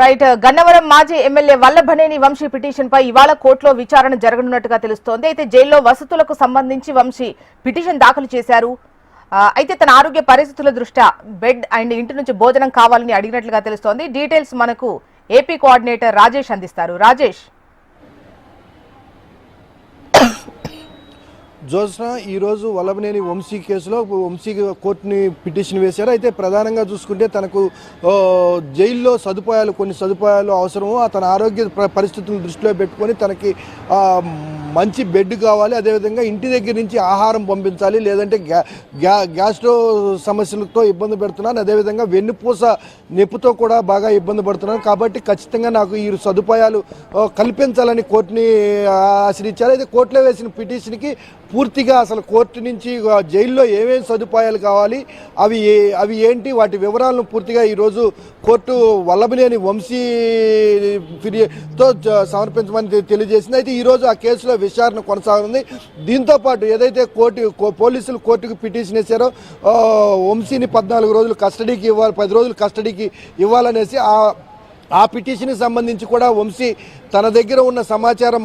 Right Gannavaram మాజీ MLA Vallabhaneni Vamsi petition పై ఇవాళ కోర్టులో విచారణ జరగనున్నట్టుగా తెలుస్తోంది. అయితే జైల్లో వసతులకు సంబంధించి వంశీ పిటిషన్ దాఖలు చేశారు. అయితే తన ఆరోగ్య పరిస్థితుల దృష్ట్యా బెడ్ అండ్ ఇంటి నుంచి భోజనం కావాలని అడిగినట్లుగా తెలుస్తోంది. డీటెయిల్స్ మనకు ఏపీ కోఆర్డినేటర్ రాజేష్ అందిస్తారు. రాజేష్, జోస్నా ఈరోజు వల్లభనేని వంశీ కేసులో వంశీ కోర్టుని పిటిషన్ వేశారు. అయితే ప్రధానంగా చూసుకుంటే తనకు జైల్లో కొన్ని సదుపాయాలు అవసరము, తన ఆరోగ్య పరిస్థితులను దృష్టిలో పెట్టుకొని తనకి మంచి బెడ్ కావాలి, అదేవిధంగా ఇంటి దగ్గర నుంచి ఆహారం పంపించాలి, లేదంటే గ్యాస్ట్రో సమస్యలతో ఇబ్బంది పెడుతున్నాను, అదేవిధంగా వెన్నుపూస నొప్పితో కూడా బాగా ఇబ్బంది పడుతున్నాను, కాబట్టి ఖచ్చితంగా నాకు ఈ సదుపాయాలు కల్పించాలని కోర్టుని ఆశ్రయించారు. అయితే కోర్టులో వేసిన పిటిషన్కి పూర్తిగా అసలు కోర్టు నుంచి జైల్లో ఏమేమి సదుపాయాలు కావాలి, అవి ఏంటి, వాటి వివరాలను పూర్తిగా ఈరోజు కోర్టు వల్లభనేని వంశీ ఫిర్యాదుతో సమర్పించమని తెలియజేసింది. అయితే ఈరోజు ఆ కేసులో విచారణ కొనసాగుతుంది. దీంతో పాటు ఏదైతే పోలీసులు కోర్టుకు పిటిషన్ వేశారో వంశీని 14 రోజులు కస్టడీకి ఇవ్వాలి, 10 రోజులు కస్టడీకి ఇవ్వాలనేసి ఆ పిటిషన్కి సంబంధించి కూడా వంశీ తన దగ్గర ఉన్న సమాచారం